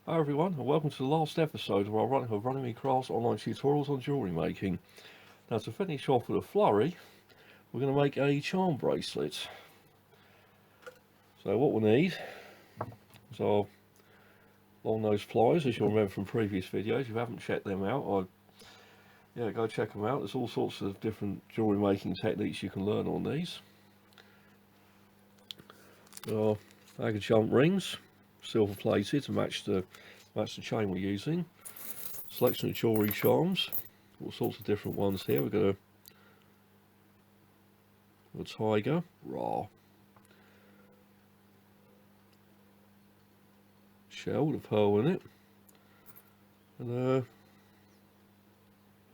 Hi everyone, and welcome to the last episode of our Runnymede Crafts online tutorials on jewellery making. Now, to finish off with a flurry, we're going to make a charm bracelet. So what we'll need is our long nose pliers, as you'll remember from previous videos. If you haven't checked them out, go check them out. There's all sorts of different jewellery making techniques you can learn on these. Our bag of jump rings, silver plated to match the chain we're using. Selection of jewellery charms, all sorts of different ones here. We've got a tiger, raw, shell with a pearl in it, and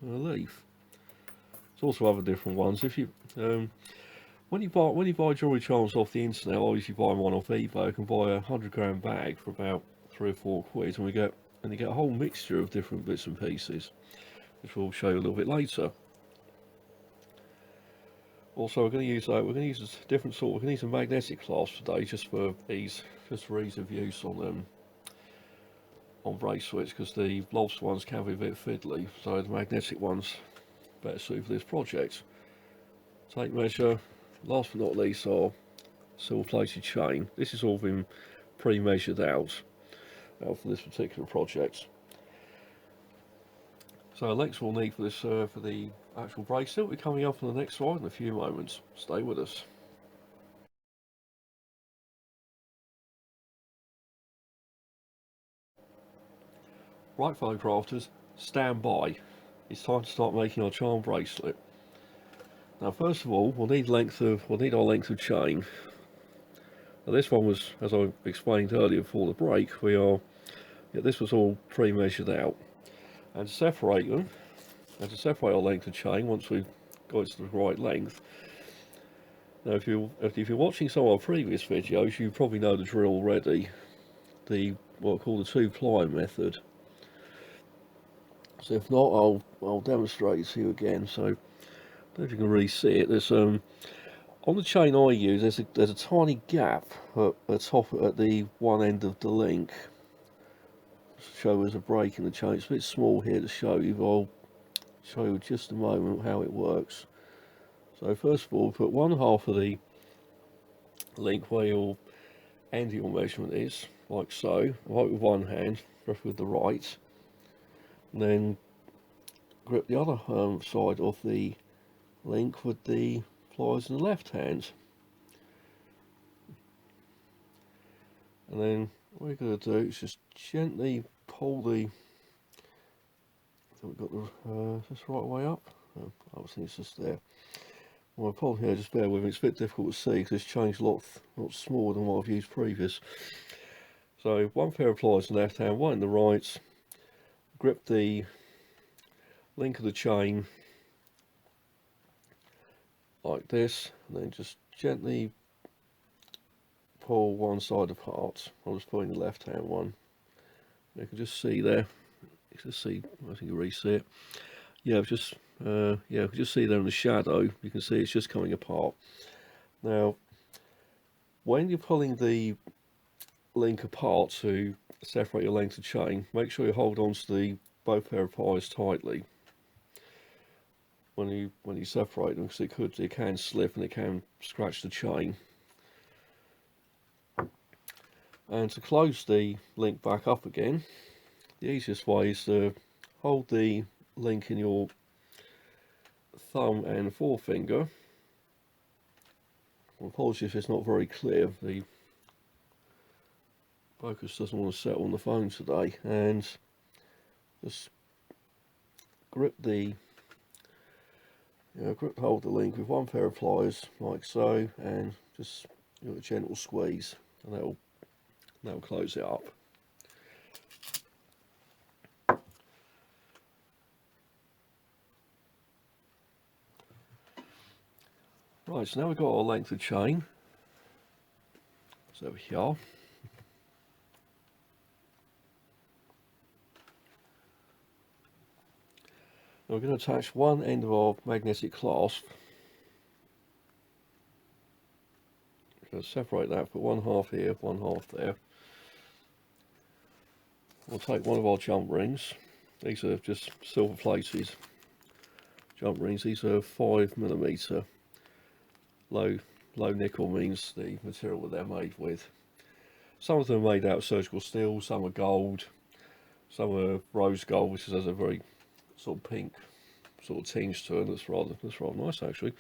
a leaf. There's also other different ones. If you when you buy jewellery charms off the internet, or if you buy one off eBay, you can buy a 100-gram bag for about £3 or £4, and you get a whole mixture of different bits and pieces, which we'll show you a little bit later. Also, we're going to use a different sort. We're going to use a magnetic clasp today, just for ease of use on bracelets, because the lobster ones can be a bit fiddly, so the magnetic ones better suited for this project. Tape measure. Last but not least, our silver plated chain. This has all been pre-measured out for this particular project. So lengths we'll need for this for the actual bracelet will be coming up on the next slide in a few moments. Stay with us. Right, fellow crafters, stand by. It's time to start making our charm bracelet. Now, first of all, we'll need our length of chain. Now, this one was, as I explained earlier before the break, this was all pre-measured out. And to separate our length of chain, once we've got it to the right length. Now, if you're watching some of our previous videos, you probably know the drill already. What I call the two-ply method. So if not, I'll demonstrate it to you again. So I don't know if you can really see it. There's on the chain I use, there's a tiny gap at the one end of the link. Show as a break in the chain. It's a bit small here to show you, but I'll show you in just a moment how it works. So first of all, put one half of the link where your end of your measurement is, like so, right with one hand, preferably with the right. And then grip the other side of the link with the pliers in the left hand. And then what we're going to do is just gently pull the. I think we've got the just right way up. Oh, I think it's just there. Well, I pull here, just bear with me. It's a bit difficult to see because it's changed a lot smaller than what I've used previous. So one pair of pliers in the left hand, one in the right. Grip the link of the chain like this, and then just gently pull one side apart. I'll just put in the left hand one. You can just see there. You can see, I think you really see it. Yeah, you can just see there in the shadow. You can see it's just coming apart. Now, when you're pulling the link apart to separate your length of chain, make sure you hold on to both pair of pliers tightly when you separate them, because it can slip and it can scratch the chain. And to close the link back up again, the easiest way is to hold the link in your thumb and forefinger. Apologies if it's not very clear, the focus doesn't want to settle on the phone today. And just hold the link with one pair of pliers like so, and just give it a gentle squeeze, and that'll close it up. Right, so now we've got our length of chain. So here. Now we're going to attach one end of our magnetic clasp. We're going to separate that, put one half here, one half there. we'll take one of our jump rings. These are just silver plated jump rings. These are 5mm. Low nickel means the material that they're made with. Some of them are made out of surgical steel, some are gold, some are rose gold, which has a very sort of pink sort of tinge to it. That's rather nice actually.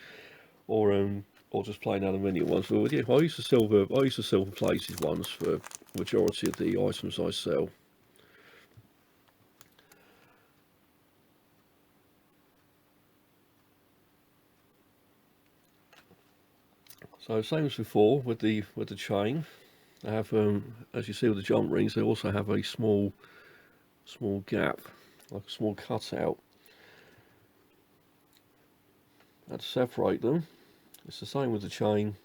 Or just plain aluminium ones. But yeah, I use the silver plated ones for the majority of the items I sell. So same as before with the chain. I have as you see with the jump rings, they also have a small gap, like a small cutout. And to separate them, it's the same with the chain.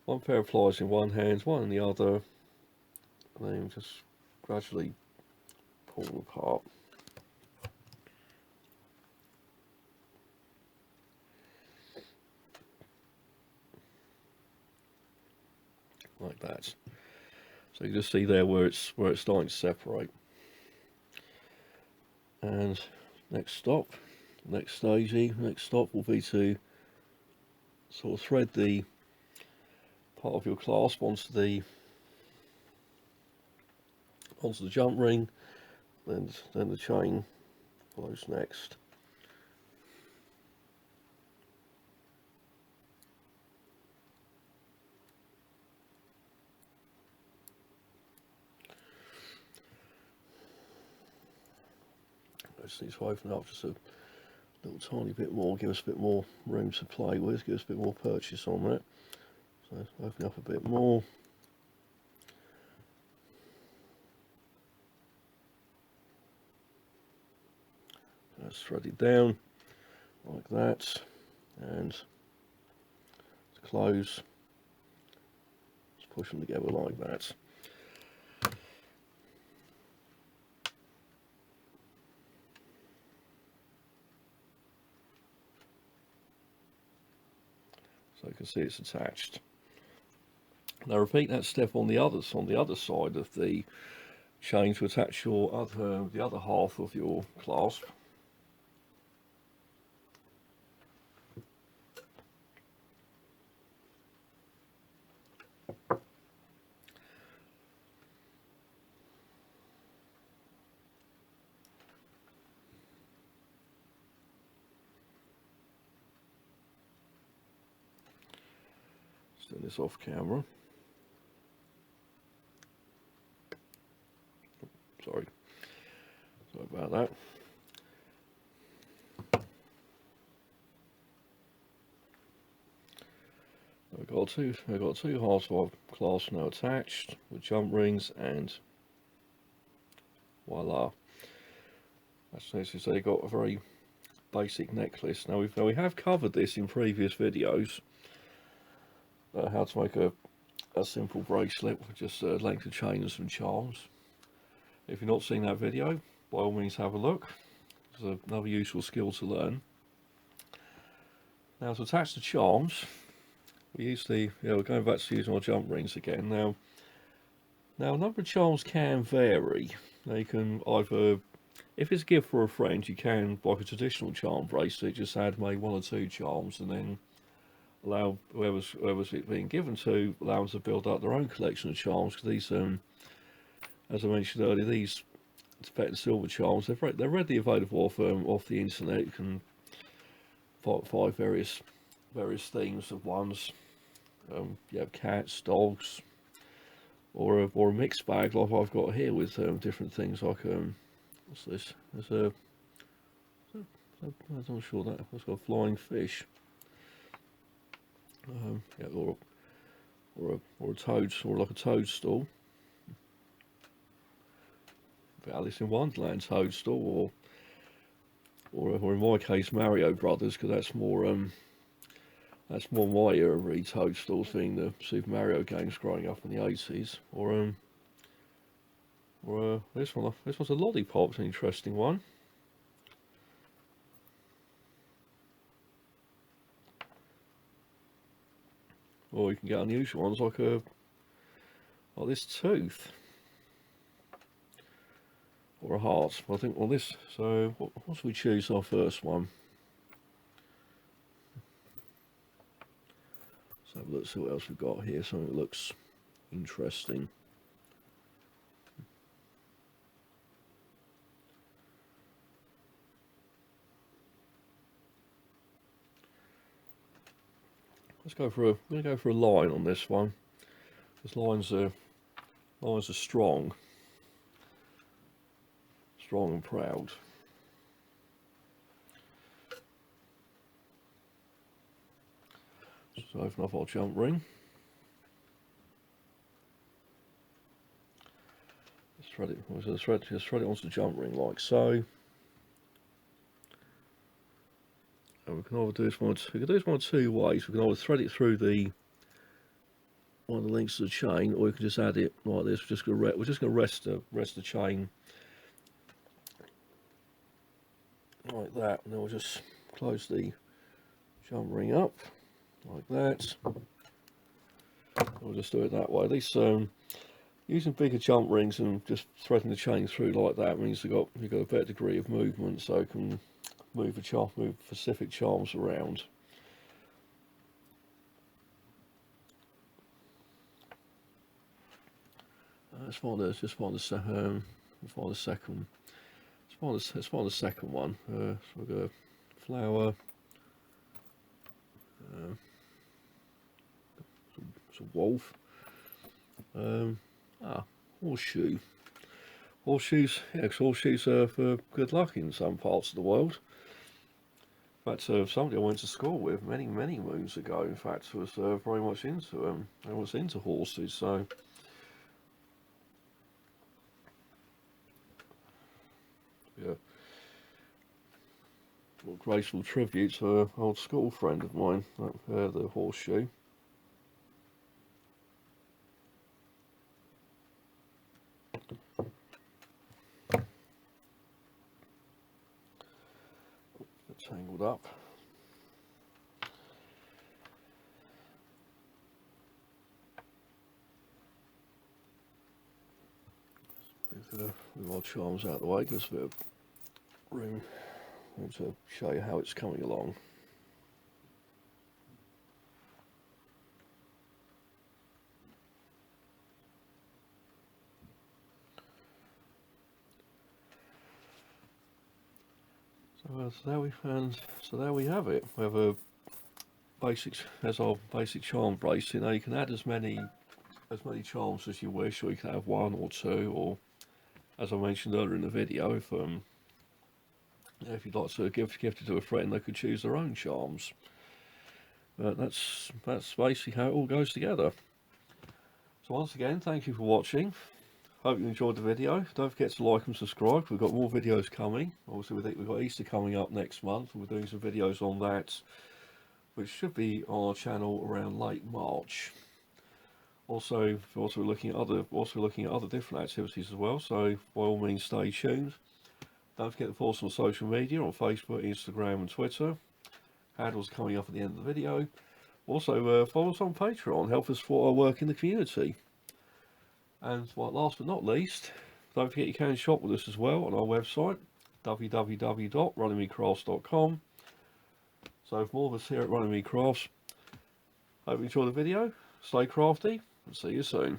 One pair of pliers in one hand, one in the other, and then just gradually pull them apart. Like that. So you can just see there where it's starting to separate. And next stop will be to sort of thread the part of your clasp onto the jump ring, and then the chain follows next. I just need to open up just a little tiny bit more, give us a bit more room to play with, give us a bit more purchase on that. So open up a bit more. That's threaded down like that, and to close, just push them together like that. So you can see it's attached. Now repeat that step on the other side of the chain to attach the other half of your clasp. Let's do this off camera. Sorry about that. I've got two halves of our clasp now attached with jump rings, and voila. As you say, got a very basic necklace. Now we have covered this in previous videos, how to make a simple bracelet with just a length of chain and some charms. If you've not seen that video, by all means have a look. It's another useful skill to learn. Now to attach the charms, we're going back to using our jump rings again. Now a number of charms can vary. Now you can either, if it's a gift for a friend, you can, like a traditional charm bracelet, just add maybe 1 or 2 charms, and then allow whoever's it being given to, allow them to build up their own collection of charms. Because these, as I mentioned earlier, these Tibetan silver charms, they're readily available off the internet. You can find various themes of ones. You have cats, dogs, or a mixed bag like I've got here with different things like what's this? There's I'm not sure that's got a flying fish. Yeah, or a toad, or like a toadstool. Alice in Wonderland toadstool, or in my case Mario Brothers, because that's more my era, really, toadstools being the Super Mario games growing up in the 80s. Or this one's a lollipop, it's an interesting one. Or you can get unusual ones like this tooth. or a heart. I think on this, so what should we choose our first one? Let's have a look, see what else we've got here. Something that looks interesting. Let's go for a. I'm going to go for a line on this one. Because lines are strong and proud. Just open up our jump ring. Just thread it onto the jump ring like so. And we can either do this one. We can do this one two ways. We can either thread it through one of the links of the chain, or we can just add it like this. We're just going to rest the chain like that, and then we'll just close the jump ring up like that. We'll just do it that way. These using bigger jump rings and just threading the chain through like that means you've got a better degree of movement, so you can move specific charms around. Let's find the second one. So we've got a flower, it's a wolf, horseshoe. Horseshoes, yeah, because horseshoes are for good luck in some parts of the world. In fact, somebody I went to school with many moons ago, in fact, was very much into horses. So. Yeah, a graceful tribute to an old school friend of mine, the horseshoe. It's tangled up. Move our charms out of the way, gives a bit of room to show you how it's coming along. So there we have it. We have our basic charm bracelet. Now you can add as many charms as you wish, or you can have one or two, or as I mentioned earlier in the video, if you'd like to gift it to a friend, they could choose their own charms. But that's basically how it all goes together. So once again, thank you for watching. Hope you enjoyed the video. Don't forget to like and subscribe. We've got more videos coming. Obviously, we've got Easter coming up next month. We're doing some videos on that, which should be on our channel around late March. Also looking at other different activities as well. So by all means, stay tuned. Don't forget to follow us on social media on Facebook, Instagram, and Twitter. Handles coming up at the end of the video. Also, follow us on Patreon. Help us support our work in the community. And last but not least, don't forget you can shop with us as well on our website, www.runnymedecrafts.com. So for more of us here at Runnymede Crafts, hope you enjoyed the video, stay crafty, and see you soon.